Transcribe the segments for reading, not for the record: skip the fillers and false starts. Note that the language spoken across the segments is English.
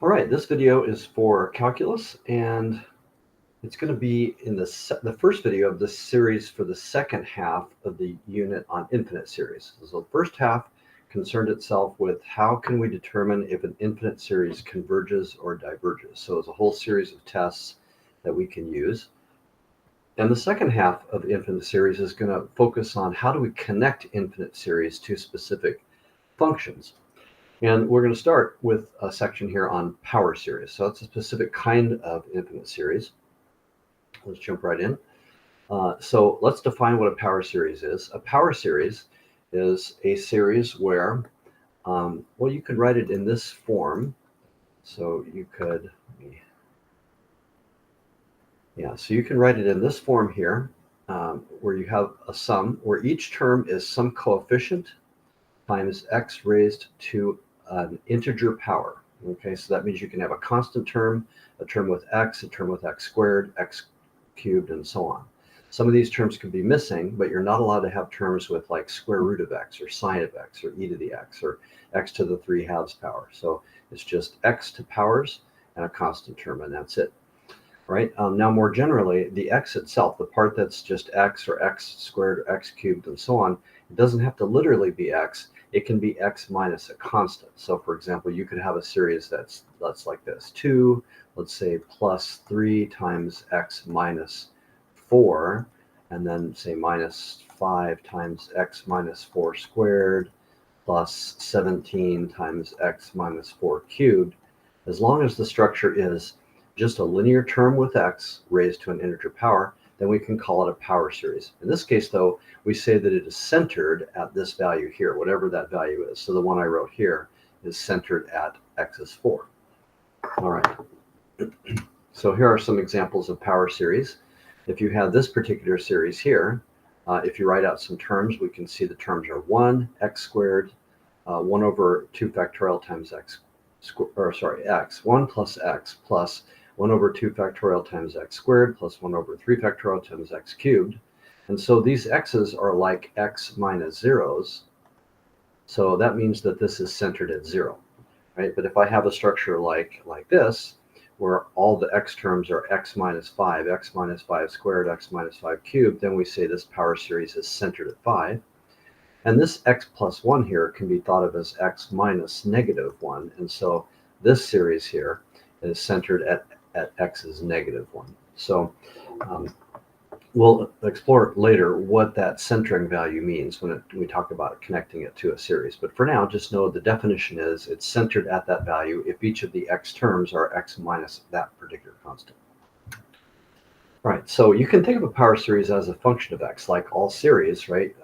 All right, this video is for calculus, and it's going to be in the first video of this series for the second half of the unit on infinite series. So the first half concerned itself with how can we determine if an infinite series converges or diverges. So it's a whole series of tests that we can use. And the second half of the infinite series is going to focus on how do we connect infinite series to specific functions. And we're going to start with a section here on power series. So it's a specific kind of infinite series. Let's jump right in. So let's define what a power series is. A power series is a series where, well, you could write it in this form. So you could, so you can write it in this form here, where you have a sum where each term is some coefficient times x raised to an integer power. Okay, so that means you can have a constant term, a term with x, a term with x squared, x cubed, and so on. Some of these terms can be missing, but you're not allowed to have terms with like square root of x or sine of x or e to the x or x to the 3/2 power. So it's just x to powers and a constant term, and that's it. Right? Now, more generally, the x itself, the part that's just x or x squared or x cubed and so on, it doesn't have to literally be x. It can be x minus a constant. So, for example, you could have a series that's like this: 2, let's say, plus 3 times x minus 4, and then say minus 5 times x minus 4 squared, plus 17 times x minus 4 cubed. As long as the structure is just a linear term with x raised to an integer power, then we can call it a power series. In this case, though, we say that it is centered at this value here, whatever that value is. So the one I wrote here is centered at x is 4. All right. So here are some examples of power series. If you have this particular series here, if you write out some terms, we can see the terms are 1, x squared, 1 over 2 factorial times x, x, 1 plus x plus 1 over 2 factorial times x squared plus 1 over 3 factorial times x cubed. And so these x's are like x minus zeros. So that means that this is centered at 0, right? But if I have a structure like this, where all the x terms are x minus 5 squared, x minus 5 cubed, then we say this power series is centered at 5. And this x plus 1 here can be thought of as x minus negative 1. And so this series here is centered at x is negative 1. So we'll explore later what that centering value means when we talk about connecting it to a series. But for now, just know the definition is it's centered at that value if each of the x terms are x minus that particular constant. Right, so you can think of a power series as a function of x, like all series, right?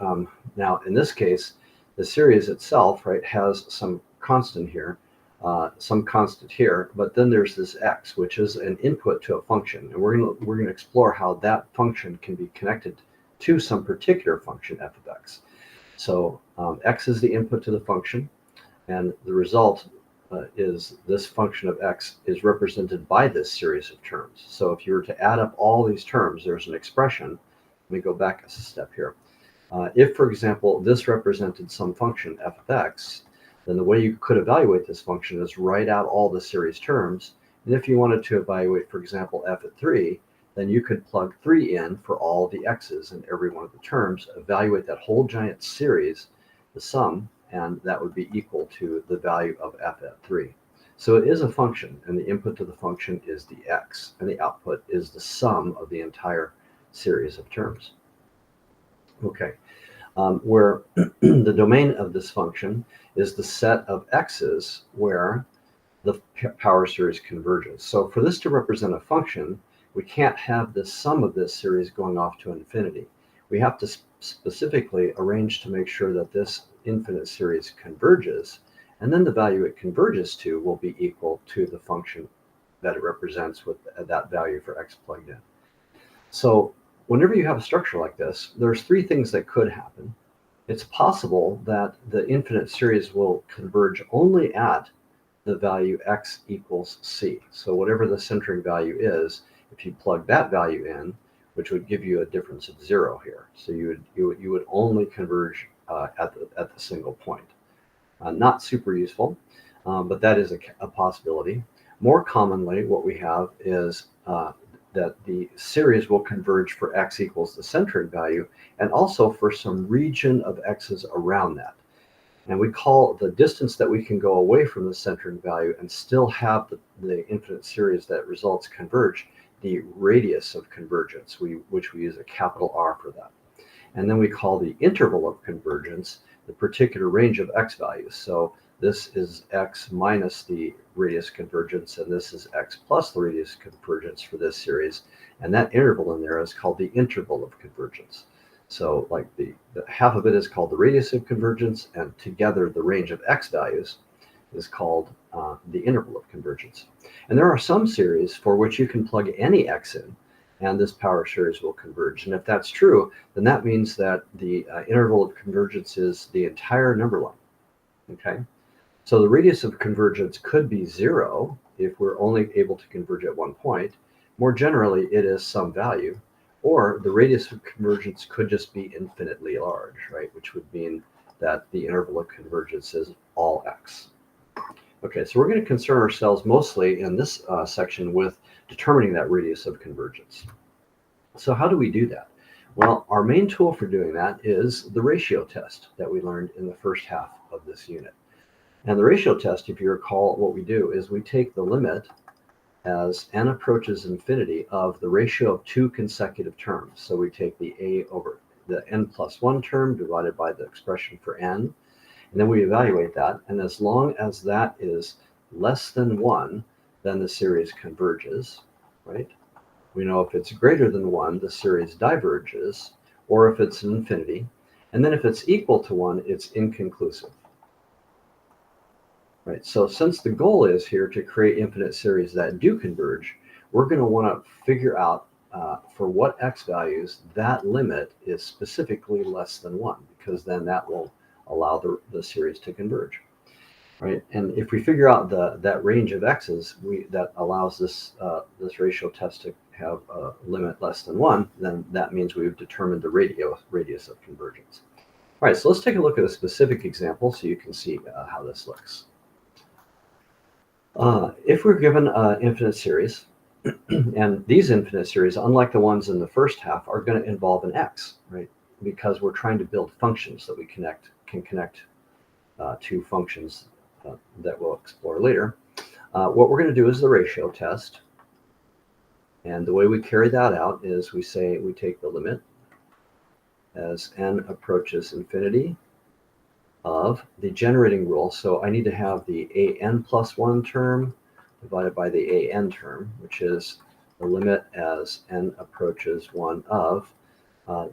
Now, in this case, the series itself, right, has some constant here, but then there's this x, which is an input to a function, and we're gonna explore how that function can be connected to some particular function f of x. So x is the input to the function, and the result is this function of x is represented by this series of terms. So if you were to add up all these terms, there's an expression. Let me go back a step here. If, for example, this represented some function f of x, then the way you could evaluate this function is write out all the series terms. And if you wanted to evaluate, for example, f at 3, then you could plug 3 in for all the x's in every one of the terms, evaluate that whole giant series, the sum, and that would be equal to the value of f at 3. So it is a function, and the input to the function is the x, and the output is the sum of the entire series of terms. Okay, where the domain of this function is the set of x's where the power series converges. So for this to represent a function, we can't have the sum of this series going off to infinity. We have to specifically arrange to make sure that this infinite series converges, and then the value it converges to will be equal to the function that it represents with that value for x plugged in. So whenever you have a structure like this, there's 3 things that could happen. It's possible that the infinite series will converge only at the value x equals c. So whatever the centering value is, if you plug that value in, which would give you a difference of 0 here. So you would only converge at the single point. Not super useful, but that is a possibility. More commonly, what we have is that the series will converge for x equals the centering value, and also for some region of x's around that. And we call the distance that we can go away from the centering value and still have the infinite series that results converge, the radius of convergence, which we use a capital R for that. And then we call the interval of convergence the particular range of x values. So this is x minus the radius convergence, and this is x plus the radius convergence for this series. And that interval in there is called the interval of convergence. So like the half of it is called the radius of convergence, and together the range of x values is called the interval of convergence. And there are some series for which you can plug any x in, and this power series will converge. And if that's true, then that means that the interval of convergence is the entire number line. Okay, so the radius of convergence could be 0 if we're only able to converge at one point. More generally, it is some value. Or the radius of convergence could just be infinitely large, right? Which would mean that the interval of convergence is all x. Okay, so we're going to concern ourselves mostly in this section with determining that radius of convergence. So how do we do that? Well, our main tool for doing that is the ratio test that we learned in the first half of this unit. And the ratio test, if you recall, what we do is we take the limit as n approaches infinity of the ratio of two consecutive terms. So we take the a over the n plus 1 term divided by the expression for n, and then we evaluate that. And as long as that is less than 1, then the series converges, right? We know if it's greater than 1, the series diverges, or if it's an infinity. And then if it's equal to 1, it's inconclusive. Right, so since the goal is here to create infinite series that do converge, we're going to want to figure out for what x values that limit is specifically less than 1, because then that will allow the series to converge. Right, and if we figure out that range of x's that allows this ratio test to have a limit less than 1, then that means we've determined the radius of convergence. All right, so let's take a look at a specific example so you can see how this looks. If we're given an infinite series, and these infinite series, unlike the ones in the first half, are going to involve an x, right? Because we're trying to build functions that we can connect to functions that we'll explore later. What we're going to do is the ratio test. And the way we carry that out is we take the limit as n approaches infinity of the generating rule. So I need to have the an plus 1 term divided by the an term, which is the limit as n approaches 1 of.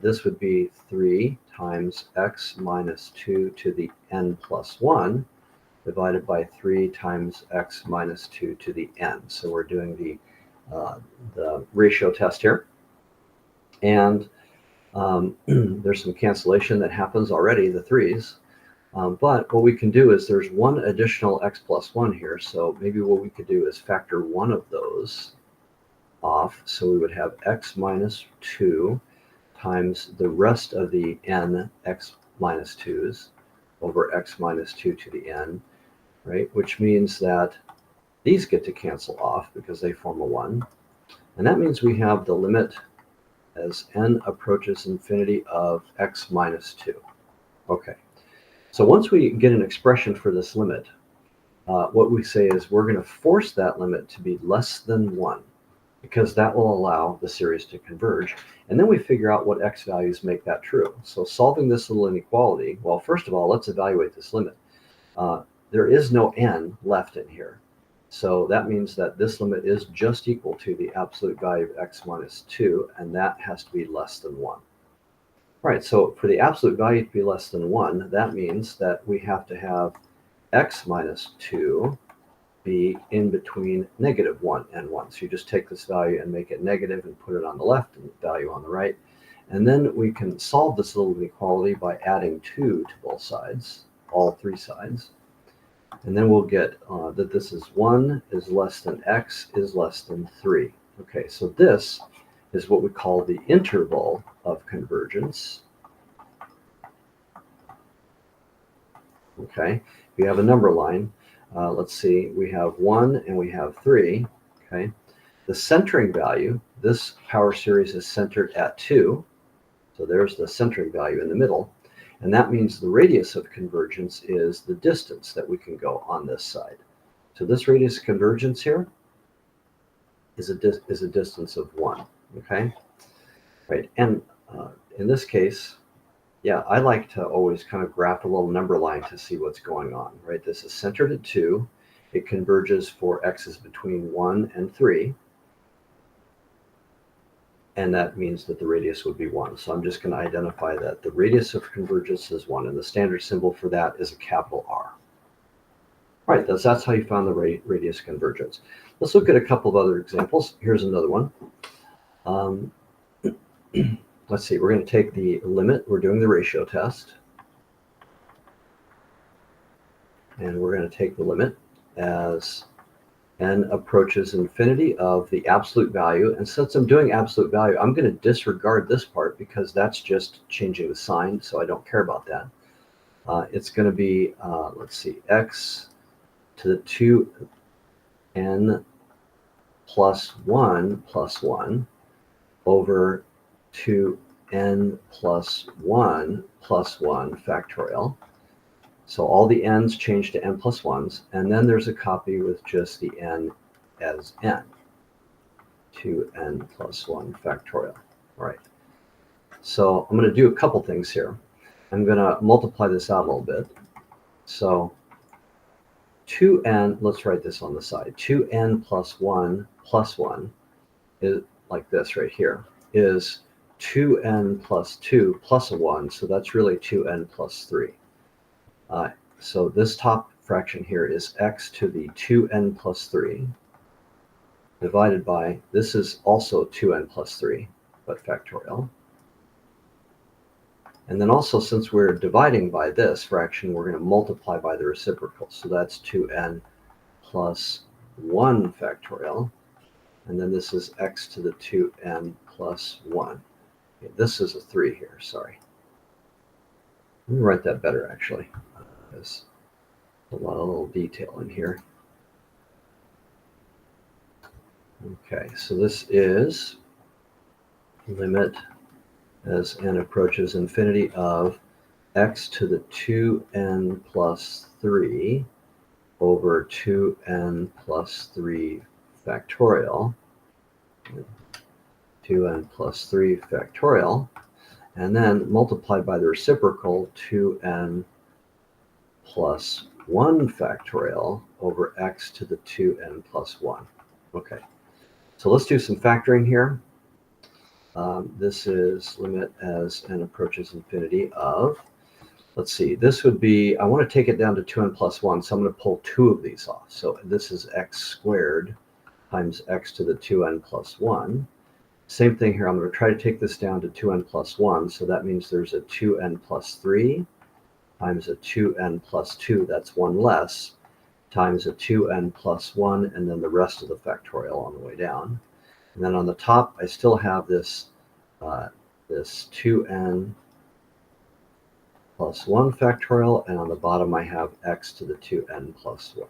This would be 3 times x minus 2 to the n plus 1 divided by 3 times x minus 2 to the n. So we're doing the ratio test here. And there's some cancellation that happens already, the 3's. But what we can do is there's one additional x plus 1 here. So maybe what we could do is factor one of those off. So we would have x minus 2 times the rest of the n x minus 2's over x minus 2 to the n, right? Which means that these get to cancel off because they form a 1. And that means we have the limit as n approaches infinity of x minus 2. Okay. So once we get an expression for this limit, what we say is we're going to force that limit to be less than 1, because that will allow the series to converge. And then we figure out what x values make that true. So solving this little inequality, well, first of all, let's evaluate this limit. There is no n left in here. So that means that this limit is just equal to the absolute value of x minus 2, and that has to be less than 1. All right, so for the absolute value to be less than 1, that means that we have to have x minus 2 be in between negative 1 and 1. So you just take this value and make it negative and put it on the left and the value on the right. And then we can solve this little inequality by adding 2 to both sides, all 3 sides. And then we'll get that this is 1 is less than x is less than 3. Okay, so this is what we call the interval of convergence. Okay, we have a number line. let's see, we have 1 and we have 3. Okay. The centering value, this power series is centered at 2. So there's the centering value in the middle. And that means the radius of convergence is the distance that we can go on this side. So this radius of convergence here is a distance of 1. Okay. Right. And in this case, yeah, I like to always kind of graph a little number line to see what's going on, right? This is centered at 2. It converges for x's between 1 and 3. And that means that the radius would be 1. So I'm just going to identify that the radius of convergence is 1, and the standard symbol for that is a capital R. All right, that's how you found the radius convergence. Let's look at a couple of other examples. Here's another one. Let's see, we're going to take the limit. We're doing the ratio test. And we're going to take the limit as n approaches infinity of the absolute value. And since I'm doing absolute value, I'm going to disregard this part because that's just changing the sign, so I don't care about that. It's going to be, let's see, x to the 2n plus 1 over 2n plus 1 factorial. So all the n's change to n plus 1s, and then there's a copy with just the n as n, 2n plus 1 factorial. All right. So I'm going to do a couple things here. I'm going to multiply this out a little bit. So 2n, let's write this on the side, 2n plus 1 is like this right here, is 2n plus 2 plus a 1, so that's really 2n plus 3. So this top fraction here is x to the 2n plus 3 divided by, this is also 2n plus 3, but factorial. And then also, since we're dividing by this fraction, we're going to multiply by the reciprocal. So that's 2n plus 1 factorial. And then this is x to the 2n plus 1. Okay, this is a 3 here, sorry. Let me write that better, actually. There's a lot of little detail in here. Okay, so this is limit as n approaches infinity of x to the 2n plus 3 over 2n plus 3 factorial, 2n plus 3 factorial, and then multiplied by the reciprocal, 2n plus 1 factorial over x to the 2n plus 1. Okay, so let's do some factoring here. This is limit as n approaches infinity of, let's see, this would be, I want to take it down to 2n plus 1, so I'm going to pull 2 of these off. So this is x squared times x to the 2n plus 1. Same thing here, I'm going to try to take this down to 2n plus 1, so that means there's a 2n plus 3 times a 2n plus 2, that's 1 less, times a 2n plus 1, and then the rest of the factorial on the way down. And then on the top, I still have this, this 2n plus 1 factorial, and on the bottom I have x to the 2n plus 1.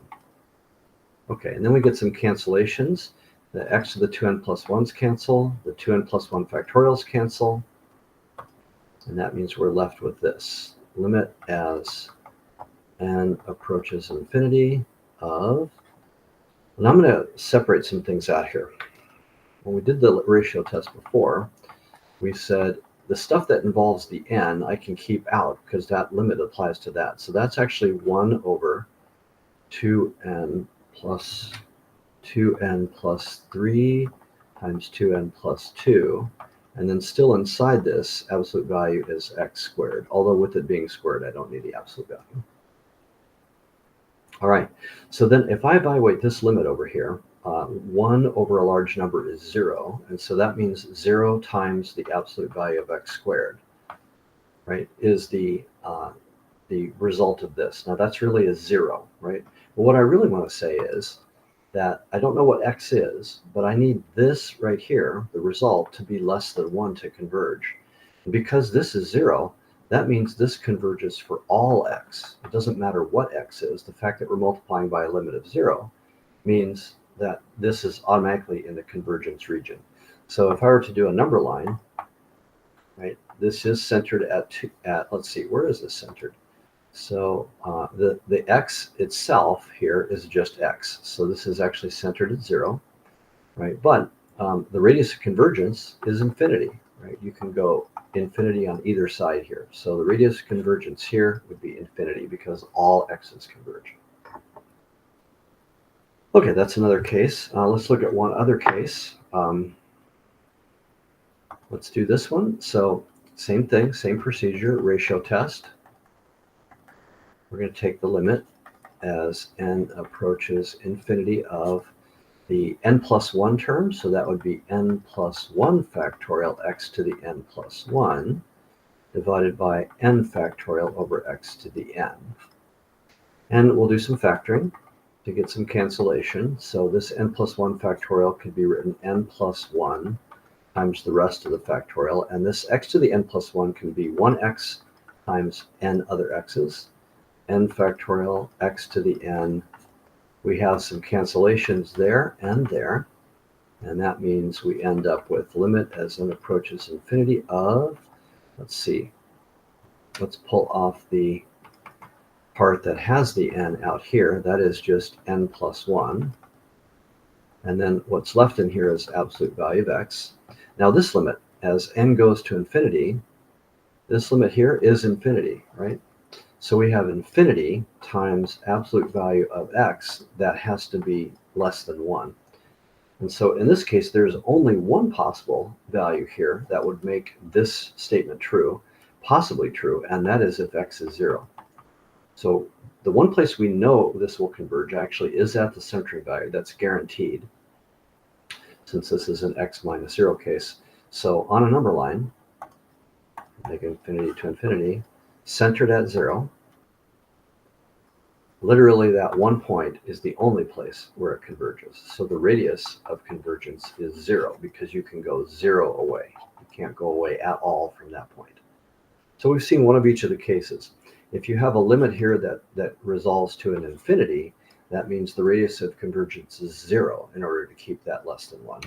Okay, and then we get some cancellations. The x to the 2n plus 1s cancel, the 2n plus 1 factorials cancel, and that means we're left with this. Limit as n approaches infinity of, and I'm going to separate some things out here. When we did the ratio test before, we said the stuff that involves the n I can keep out because that limit applies to that. So that's actually 1 over 2n plus 3 times 2n plus 2. And then still inside this, absolute value is x squared. Although with it being squared, I don't need the absolute value. All right, so then if I evaluate this limit over here, 1 over a large number is 0. And so that means 0 times the absolute value of x squared, right, is the result of this. Now that's really a 0, right? But what I really want to say is that I don't know what x is, but I need this right here, the result, to be less than 1 to converge. And because this is 0, that means this converges for all x. It doesn't matter what x is. The fact that we're multiplying by a limit of 0 means that this is automatically in the convergence region. So if I were to do a number line, right, this is centered at let's see, where is this centered? So the x itself here is just x. So this is actually centered at 0, right? But the radius of convergence is infinity, right? You can go infinity on either side here. So the radius of convergence here would be infinity because all x's converge. Okay, that's another case. Let's look at one other case. Let's do this one. So same thing, same procedure, ratio test. We're going to take the limit as n approaches infinity of the n plus 1 term. So that would be n plus 1 factorial x to the n plus 1 divided by n factorial over x to the n. And we'll do some factoring to get some cancellation. So this n plus 1 factorial could be written n plus 1 times the rest of the factorial. And this x to the n plus 1 can be 1x times n other x's, n factorial x to the n. We have some cancellations there, and that means we end up with limit as n approaches infinity of, let's see, let's pull off the part that has the n out here. That is just n plus 1. And then what's left in here is absolute value of x. Now this limit, as n goes to infinity, this limit here is infinity, right? So we have infinity times absolute value of x that has to be less than 1. And so in this case, there's only one possible value here that would make this statement true, possibly true, and that is if x is 0. So the one place we know this will converge actually is at the centering value. That's guaranteed, since this is an x minus 0 case. So on a number line, make infinity to infinity, centered at 0, literally that one point is the only place where it converges. So the radius of convergence is 0 because you can go 0 away. You can't go away at all from that point. So we've seen one of each of the cases. If you have a limit here that resolves to an infinity, that means the radius of convergence is 0 in order to keep that less than 1.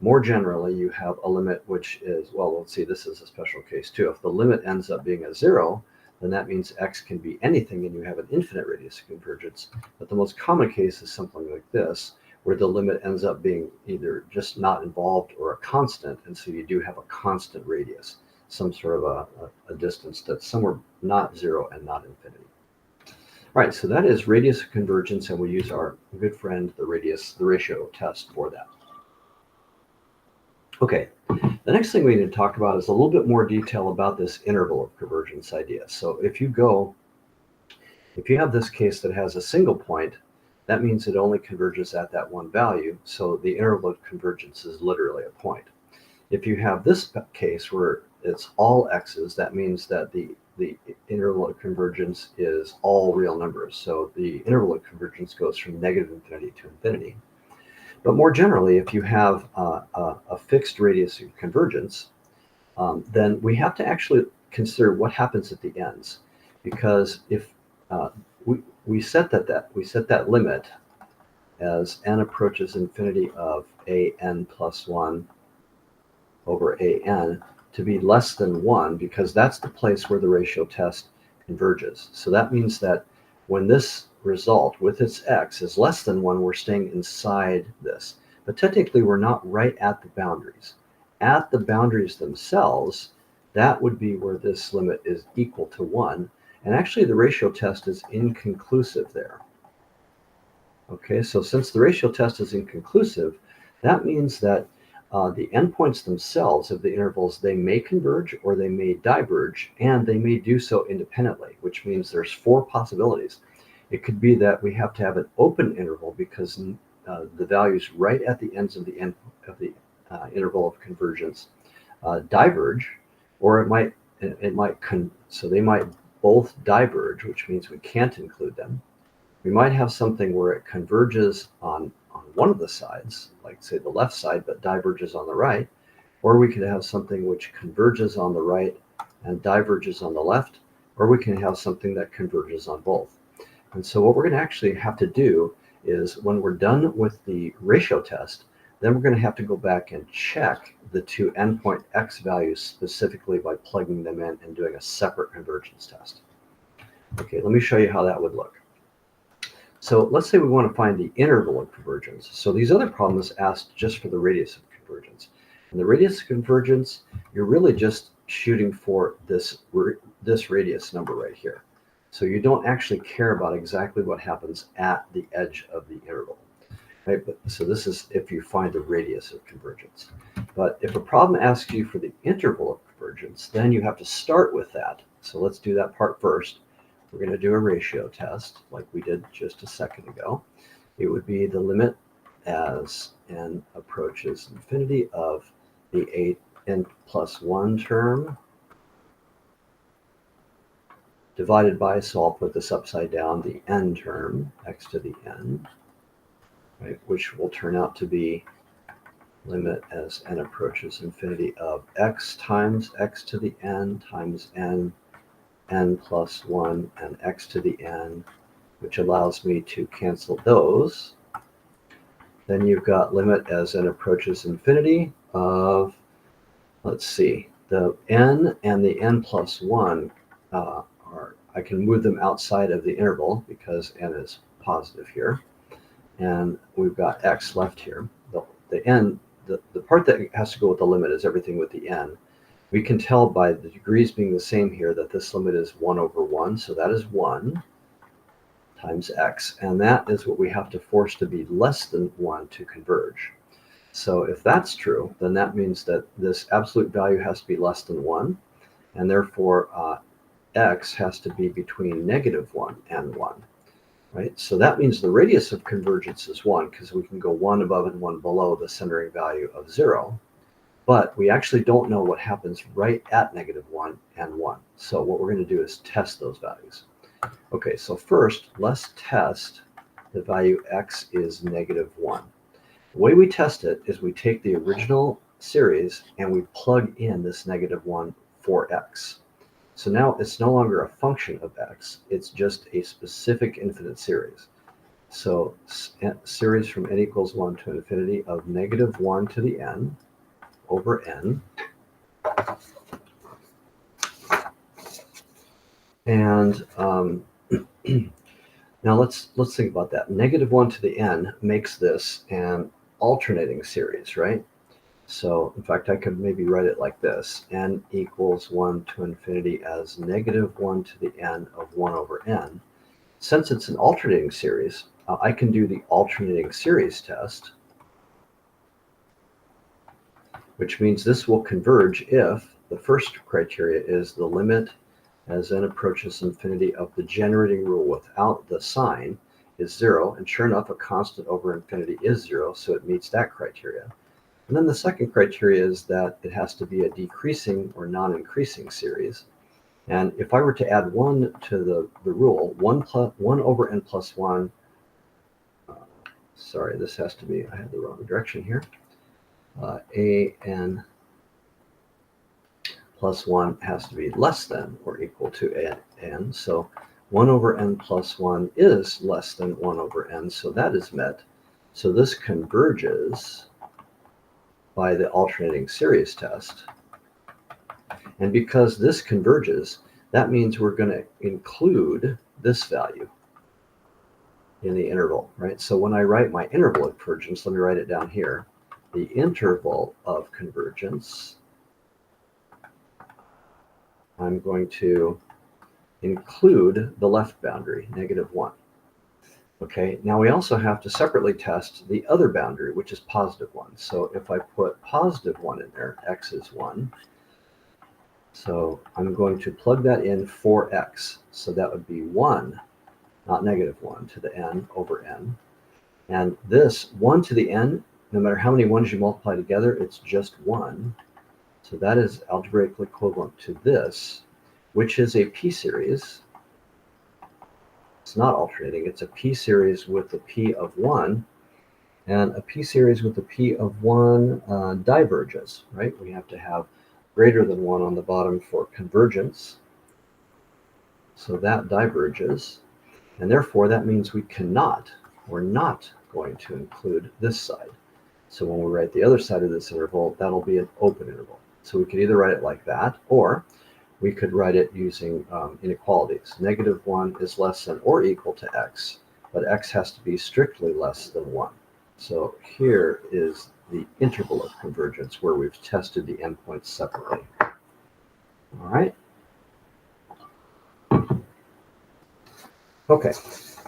More generally, you have a limit which is, well, let's see, this is a special case too. If the limit ends up being a 0, then that means x can be anything and you have an infinite radius of convergence. But the most common case is something like this, where the limit ends up being either just not involved or a constant, and so you do have a constant radius, some sort of a distance that's somewhere not 0 and not infinity. All right, so that is radius of convergence, and we use our good friend, the ratio test for that. Okay, the next thing we need to talk about is a little bit more detail about this interval of convergence idea. So if you have this case that has a single point, that means it only converges at that one value. So the interval of convergence is literally a point. If you have this case where it's all x's, that means that the interval of convergence is all real numbers. So the interval of convergence goes from negative infinity to infinity. But more generally, if you have a fixed radius of convergence, then we have to actually consider what happens at the ends, because if we set that limit as n approaches infinity of an plus 1 over an to be less than 1, because that's the place where the ratio test converges. So that means that when this result with its x is less than 1, we're staying inside this. But technically, we're not right at the boundaries. At the boundaries themselves, that would be where this limit is equal to 1. And actually, the ratio test is inconclusive there. Okay, so since the ratio test is inconclusive, that means that the endpoints themselves of the intervals, they may converge or they may diverge, and they may do so independently, which means there's 4 possibilities. It could be that we have to have an open interval because the values right at the ends of the interval of convergence diverge, or so they might both diverge, which means we can't include them. We might have something where it converges on one of the sides, like say the left side, but diverges on the right, or we could have something which converges on the right and diverges on the left, or we can have something that converges on both. And so what we're going to actually have to do is when we're done with the ratio test, then we're going to have to go back and check the two endpoint x values specifically by plugging them in and doing a separate convergence test. Okay, let me show you how that would look. So let's say we want to find the interval of convergence. So these other problems asked just for the radius of convergence. And the radius of convergence, you're really just shooting for this radius number right here. So you don't actually care about exactly what happens at the edge of the interval. Right? So this is if you find the radius of convergence. But if a problem asks you for the interval of convergence, then you have to start with that. So let's do that part first. We're going to do a ratio test like we did just a second ago. It would be the limit as n approaches infinity of the n plus 1 term divided by, so I'll put this upside down, the n term, x to the n, right, which will turn out to be limit as n approaches infinity of x times x to the n times n plus 1 and x to the n, which allows me to cancel those. Then you've got limit as n approaches infinity of, let's see, the n and the n plus 1 I can move them outside of the interval because n is positive here. And we've got x left here. The part that has to go with the limit is everything with the n. We can tell by the degrees being the same here that this limit is 1 over 1. So that is 1 times x. And that is what we have to force to be less than 1 to converge. So if that's true, then that means that this absolute value has to be less than 1. And therefore, x has to be between -1 and 1. Right? So that means the radius of convergence is 1 because we can go 1 above and 1 below the centering value of 0. But we actually don't know what happens right at -1 and 1. So what we're going to do is test those values. Okay, so first, let's test the value x is -1. The way we test it is we take the original series and we plug in this -1 for x. So now it's no longer a function of x, it's just a specific infinite series. So series from n equals 1 to infinity of -1 to the n over n. And now let's think about that. -1 to the n makes this an alternating series, right? So in fact, I could maybe write it like this: n equals 1 to infinity as -1 to the n of 1 over n. Since it's an alternating series, I can do the alternating series test, which means this will converge if the first criteria is the limit as n approaches infinity of the generating rule without the sign is 0. And sure enough, a constant over infinity is 0, so it meets that criteria. And then the second criteria is that it has to be a decreasing or non-increasing series. And if I were to add 1 to the rule, 1 over n plus 1, sorry, this has to be, I had the wrong direction here, a n plus 1 has to be less than or equal to n. So 1 over n plus 1 is less than 1 over n, so that is met. So this converges by the alternating series test. And because this converges, that means we're going to include this value in the interval, right? So when I write my interval of convergence, let me write it down here. The interval of convergence, I'm going to include the left boundary, -1. Okay, now we also have to separately test the other boundary, which is +1. So if I put +1 in there, x is 1. So I'm going to plug that in for x. So that would be 1, not -1, to the n over n. And this 1 to the n, no matter how many ones you multiply together, it's just 1. So that is algebraically equivalent to this, which is a p-series. It's not alternating, it's a p-series with a p of 1. And a p-series with a p of 1 diverges, right? We have to have greater than 1 on the bottom for convergence. So that diverges. And therefore, that means we're not going to include this side. So when we write the other side of this interval, that'll be an open interval. So we could either write it like that, or we could write it using inequalities. -1 is less than or equal to x, but x has to be strictly less than 1. So here is the interval of convergence where we've tested the endpoints separately. All right. Okay.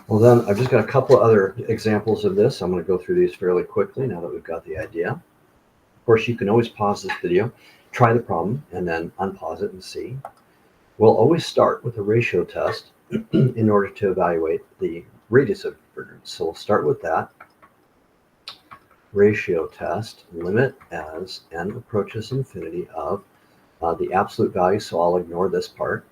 Well, then I've just got a couple of other examples of this. I'm going to go through these fairly quickly now that we've got the idea. Of course, you can always pause this video, try the problem, and then unpause it and see. We'll always start with a ratio test in order to evaluate the radius of convergence. So we'll start with that. Ratio test, limit as n approaches infinity of the absolute value, so I'll ignore this part.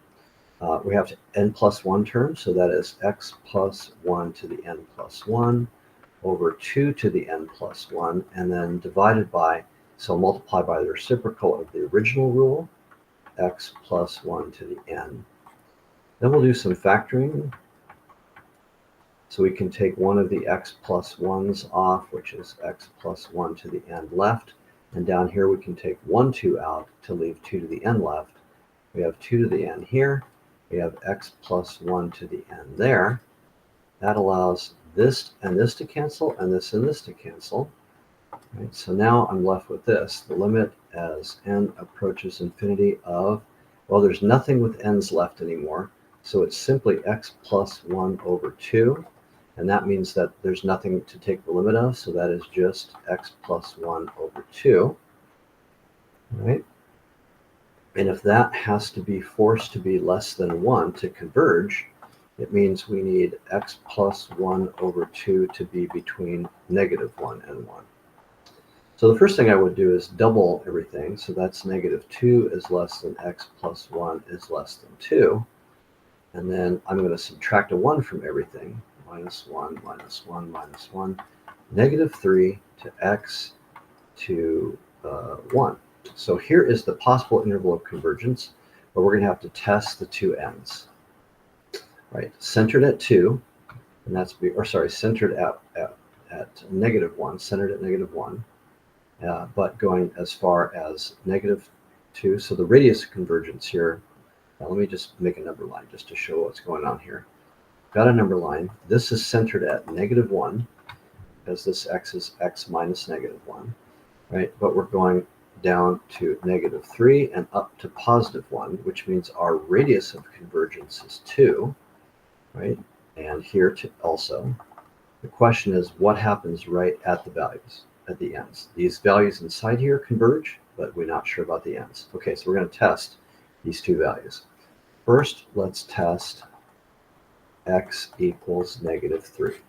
We have n plus 1 terms, so that is x plus 1 to the n plus 1 over 2 to the n plus 1, and then divided by, so multiply by the reciprocal of the original rule, x plus 1 to the n. Then we'll do some factoring. So we can take one of the x plus 1's off, which is x plus 1 to the n left. And down here we can take 1, 2 out to leave 2 to the n left. We have 2 to the n here. We have x plus 1 to the n there. That allows this and this to cancel, and this to cancel. Right, so now I'm left with this. The limit as n approaches infinity of, well, there's nothing with n's left anymore. So it's simply x plus 1 over 2. And that means that there's nothing to take the limit of, so that is just x plus 1 over 2. All right? And if that has to be forced to be less than 1 to converge, it means we need x plus 1 over 2 to be between -1 and 1. So the first thing I would do is double everything. So that's -2 is less than x plus 1 is less than 2. And then I'm going to subtract a 1 from everything. -1, -1, -1, -3 to x to 1. So here is the possible interval of convergence, but we're going to have to test the two ends. Right, centered at 2, and that's centered at -1, centered at -1, but going as far as -2. So the radius of convergence here. Now let me just make a number line just to show what's going on here. Got a number line. This is centered at -1, because this x is x minus -1, right? But we're going down to -3 and up to +1, which means our radius of convergence is 2, right? And here also. The question is, what happens right at the values, at the ends? These values inside here converge, but we're not sure about the ends. Okay, so we're going to test these two values. First, let's test x equals -3.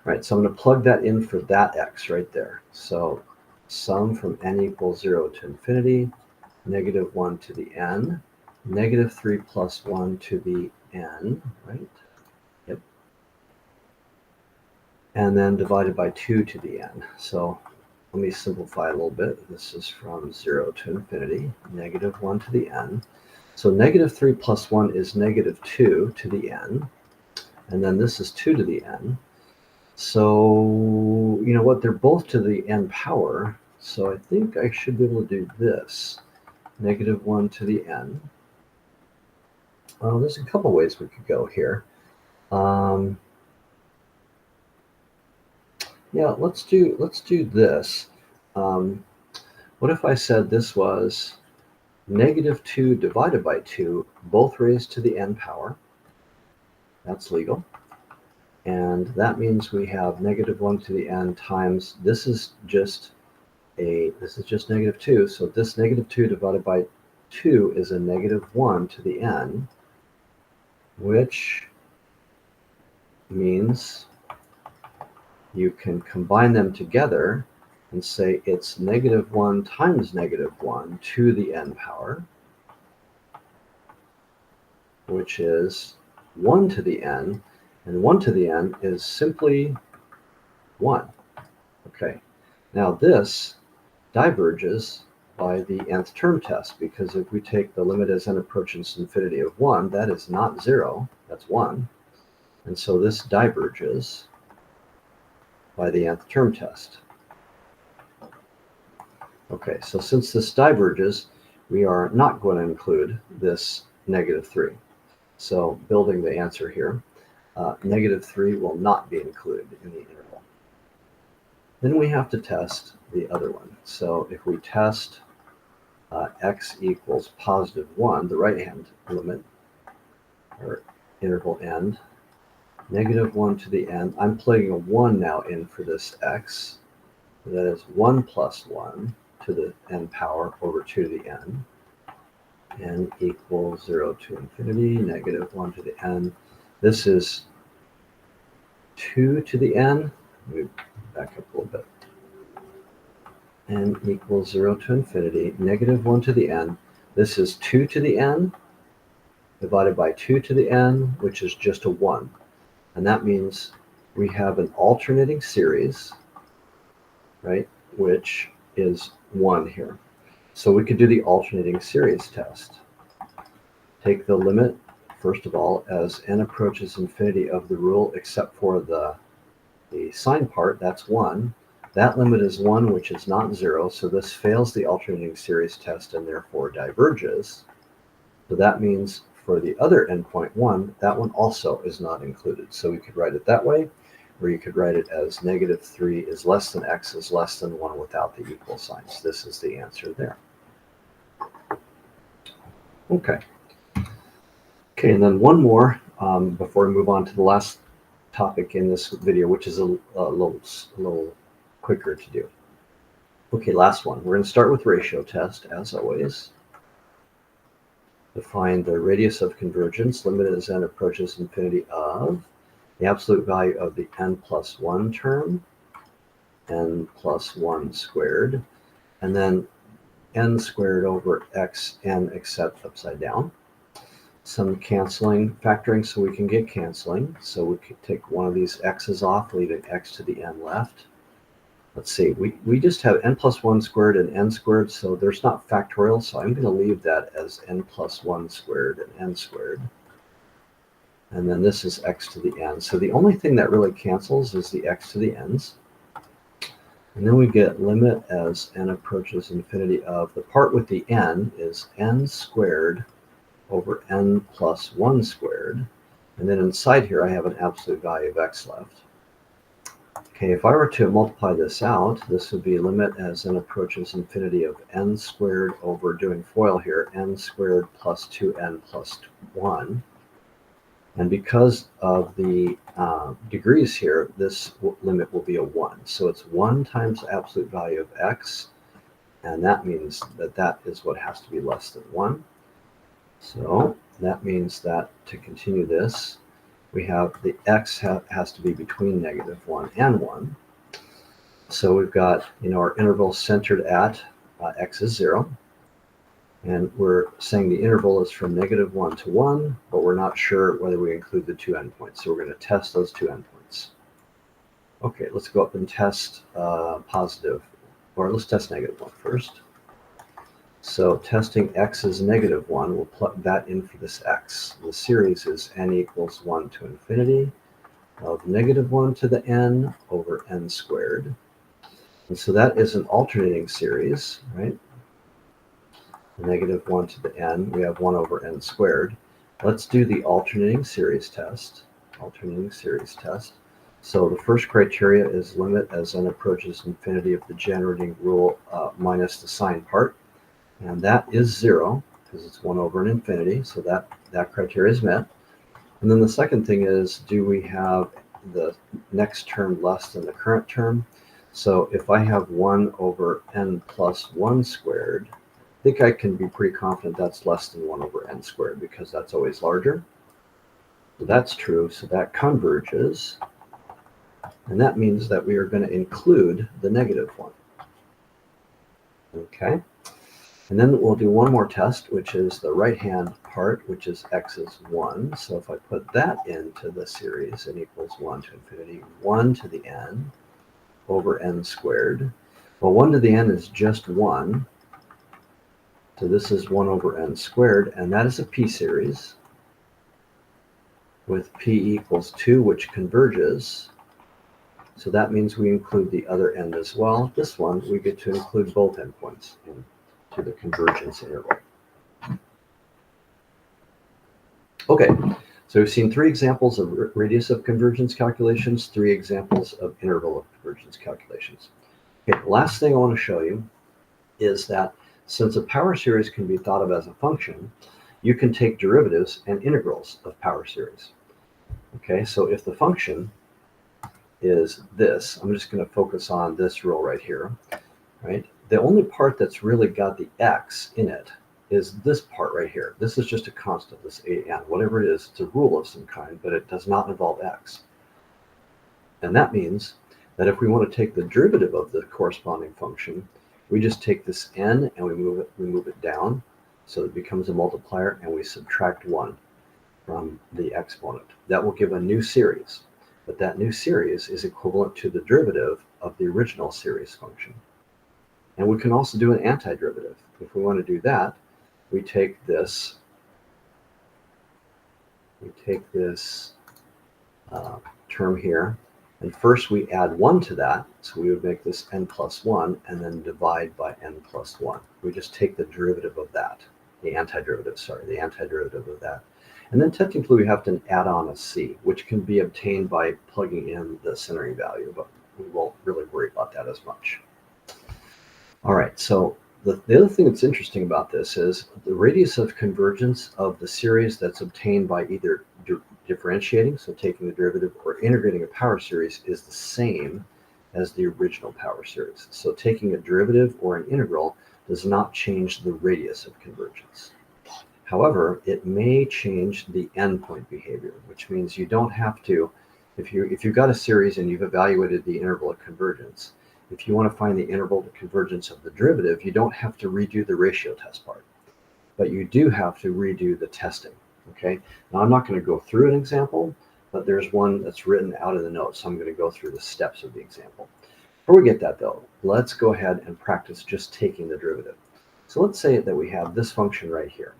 Right, so I'm going to plug that in for that x right there. So sum from n equals 0 to infinity, -1 to the n, -3 plus 1 to the n, right? Yep. And then divided by 2 to the n. So let me simplify a little bit. This is from 0 to infinity, -1 to the n. So -3 plus 1 is -2 to the n. And then this is 2 to the n. So, you know what? They're both to the n power. So I think I should be able to do this. -1 to the n. Well, there's a couple ways we could go here. Yeah, let's do this. What if I said this was -2 divided by 2, both raised to the n power? That's legal. And that means we have -1 to the n times, this is just -2. So this -2 divided by 2 is a -1 to the n, which means you can combine them together and say it's -1 times -1 to the n power, which is 1 to the n, and 1 to the n is simply 1. Okay, now this diverges by the nth term test, because if we take the limit as n approaches infinity of 1, that is not 0, that's 1. And so this diverges by the nth term test. Okay, so since this diverges, we are not going to include this -3. So building the answer here, -3 will not be included in the interval. Then we have to test the other one. So if we test x equals +1, the right-hand limit, or interval end, -1 to the n, I'm plugging a 1 now in for this x. That is 1 plus 1 to the n power over 2 to the n equals 0 to infinity, -1 to the n. This is 2 to the n. Let me back up a little bit. N equals 0 to infinity, -1 to the n. This is 2 to the n divided by 2 to the n, which is just a 1. And that means we have an alternating series, right, which is 1 here. So we could do the alternating series test. Take the limit, first of all, as n approaches infinity of the rule, except for the sign part, that's 1. That limit is 1, which is not 0, so this fails the alternating series test and therefore diverges. So that means for the other endpoint 1, that one also is not included. So we could write it that way, or you could write it as -3 is less than x is less than 1 without the equal signs. This is the answer there. Okay. Okay, and then one more before we move on to the last topic in this video, which is a little quicker to do. Okay, last one. We're going to start with ratio test, as always. Define the radius of convergence, limit as n approaches infinity of the absolute value of the n plus 1 term, n plus 1 squared, and then n squared over x n except upside down. Some canceling, factoring, so we can get canceling. So we could take one of these x's off, leaving x to the n left. Let's see, we just have n plus 1 squared and n squared, so there's not factorial, so I'm going to leave that as n plus 1 squared and n squared. And then this is x to the n. So the only thing that really cancels is the x to the n's. And then we get limit as n approaches infinity of, the part with the n is n squared over n plus 1 squared. And then inside here, I have an absolute value of x left. Okay, if I were to multiply this out, this would be limit as n approaches infinity of n squared over, doing FOIL here, n squared plus 2n plus 1. And because of the degrees here, this limit will be a 1. So it's 1 times the absolute value of x, and that means that that is what has to be less than 1. So that means that to continue this, we have the x has to be between -1 and 1. So we've got, our interval centered at x is 0. And we're saying the interval is from -1 to 1, but we're not sure whether we include the 2 endpoints. So we're going to test those 2 endpoints. Okay, let's go up and test positive, or let's test -1 first. So testing x is -1, we'll plug that in for this x. The series is n equals 1 to infinity of -1 to the n over n squared. And so that is an alternating series, right? -1 to the n, we have 1 over n squared. Let's do the alternating series test. So the first criteria is limit as n approaches infinity of the generating rule minus the sign part. And that is 0, because it's 1 over an infinity, so that criteria is met. And then the second thing is, do we have the next term less than the current term? So if I have 1 over n plus 1 squared, I think I can be pretty confident that's less than 1 over n squared, because that's always larger. So that's true, so that converges. And that means that we are going to include the -1. Okay. And then we'll do one more test, which is the right-hand part, which is x is 1. So if I put that into the series, n equals 1 to infinity, 1 to the n over n squared. Well, 1 to the n is just 1. So this is 1 over n squared, and that is a p-series with p equals 2, which converges. So that means we include the other end as well. This one, we get to include both endpoints into the convergence interval. Okay, so we've seen 3 examples of radius of convergence calculations, 3 examples of interval of convergence calculations. Okay, the last thing I want to show you is that since a power series can be thought of as a function, you can take derivatives and integrals of power series. Okay, so if the function is this, I'm just going to focus on this row right here, right? The only part that's really got the x in it is this part right here. This is just a constant, this an, whatever it is, it's a rule of some kind, but it does not involve x. And that means that if we want to take the derivative of the corresponding function, we just take this n and we move it down so it becomes a multiplier, and we subtract 1 from the exponent. That will give a new series, but that new series is equivalent to the derivative of the original series function. And we can also do an antiderivative. If we want to do that, we take this term here, and first we add 1 to that, so we would make this n plus 1, and then divide by n plus 1. We just take the derivative of that, the antiderivative of that. And then technically we have to add on a c, which can be obtained by plugging in the centering value, but we won't really worry about that as much. All right, so the other thing that's interesting about this is the radius of convergence of the series that's obtained by either differentiating, so taking the derivative, or integrating a power series is the same as the original power series. So taking a derivative or an integral does not change the radius of convergence. However, it may change the endpoint behavior, which means you don't have to, if you've got a series and you've evaluated the interval of convergence, if you want to find the interval of convergence of the derivative, you don't have to redo the ratio test part, but you do have to redo the testing. Okay, now I'm not going to go through an example, but there's one that's written out of the notes, so I'm going to go through the steps of the example. Before we get that though, let's go ahead and practice just taking the derivative. So let's say that we have this function right here.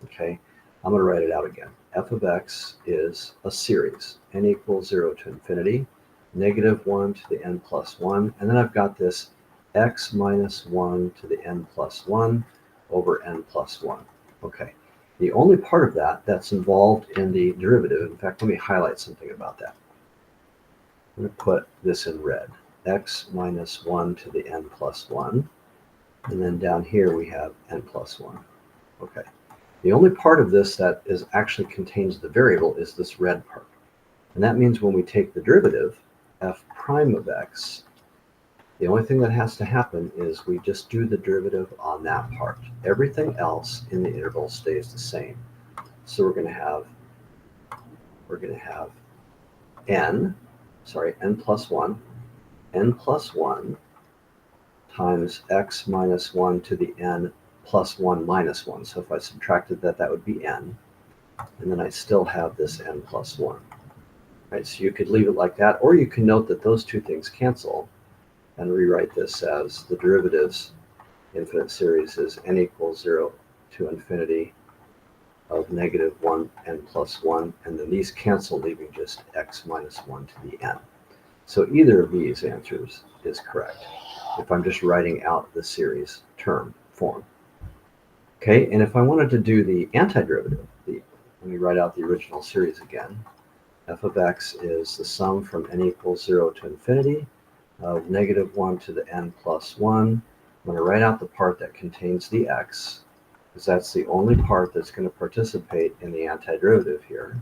Okay, I'm going to write it out again. F of x is a series, n equals 0 to infinity, negative 1 to the n plus 1, and then I've got this x minus 1 to the n plus 1 over n plus 1. Okay, the only part of that that's involved in the derivative, in fact, let me highlight something about that. I'm going to put this in red, x minus 1 to the n plus 1, and then down here we have n plus 1. Okay. The only part of this that is actually contains the variable is this red part. And that means when we take the derivative, f prime of x, the only thing that has to happen is we just do the derivative on that part. Everything else in the interval stays the same. So we're going to have n plus 1 times x minus 1 to the n plus 1 minus 1. So if I subtracted that, that would be n. And then I still have this n plus 1. Right, so you could leave it like that, or you can note that those two things cancel and rewrite this as the derivatives infinite series is n equals 0 to infinity of negative 1 n plus 1, and then these cancel, leaving just x minus 1 to the n. So either of these answers is correct if I'm just writing out the series term form. Okay, and if I wanted to do the antiderivative, let me write out the original series again. F of x is the sum from n equals 0 to infinity of negative 1 to the n plus 1. I'm going to write out the part that contains the x, because that's the only part that's going to participate in the antiderivative here.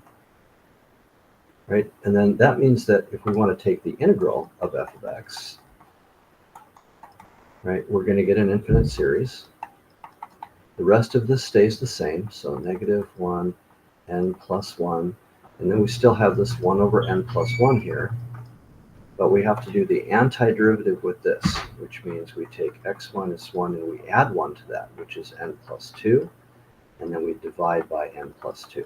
Right, and then that means that if we want to take the integral of f of x, right, we're going to get an infinite series. The rest of this stays the same, so negative 1 n plus 1, and then we still have this 1 over n plus 1 here, but we have to do the antiderivative with this, which means we take x minus 1 and we add 1 to that, which is n plus 2, and then we divide by n plus 2.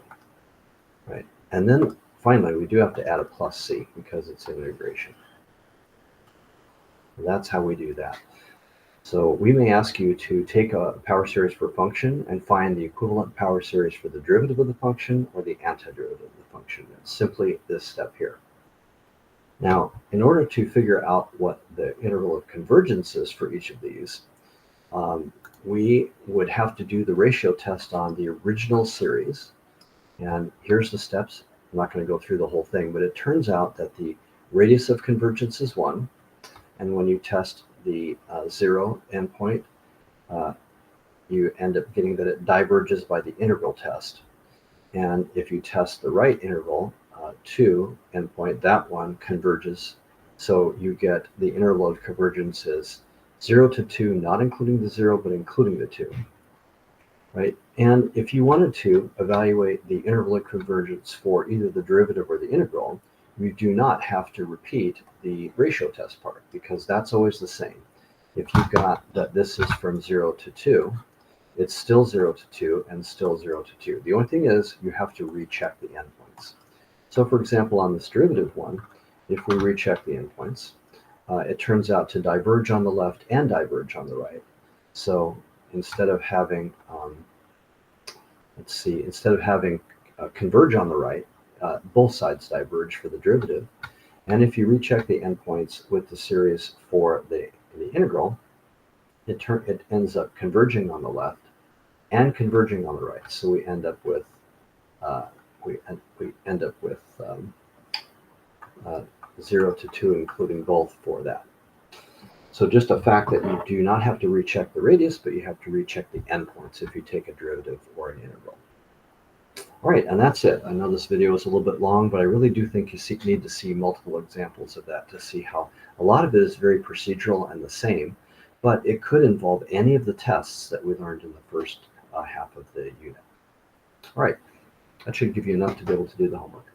Right, and then finally we do have to add a plus c because it's an integration. And that's how we do that. So we may ask you to take a power series for a function and find the equivalent power series for the derivative of the function or the antiderivative of the function. It's simply this step here. Now, in order to figure out what the interval of convergence is for each of these, we would have to do the ratio test on the original series. And here's the steps. I'm not going to go through the whole thing, but it turns out that the radius of convergence is 1. And when you test the 0 endpoint, you end up getting that it diverges by the integral test. And if you test the right interval, 2 endpoint, that one converges. So you get the interval of convergence is 0 to 2, not including the 0, but including the 2. Right? And if you wanted to evaluate the interval of convergence for either the derivative or the integral, you do not have to repeat the ratio test part, because that's always the same. If you got that this is from 0 to 2, it's still 0 to 2 and still 0 to 2. The only thing is you have to recheck the endpoints. So for example, on this derivative one, if we recheck the endpoints, it turns out to diverge on the left and diverge on the right. So instead of having, converge on the right, both sides diverge for the derivative. And if you recheck the endpoints with the series for the integral, it ends up converging on the left and converging on the right. So we end up with 0 to 2, including both for that. So just a fact that you do not have to recheck the radius, but you have to recheck the endpoints if you take a derivative or an integral. All right, and that's it. I know this video is a little bit long, but I really do think you need to see multiple examples of that to see how a lot of it is very procedural and the same, but it could involve any of the tests that we learned in the first half of the unit. All right, that should give you enough to be able to do the homework.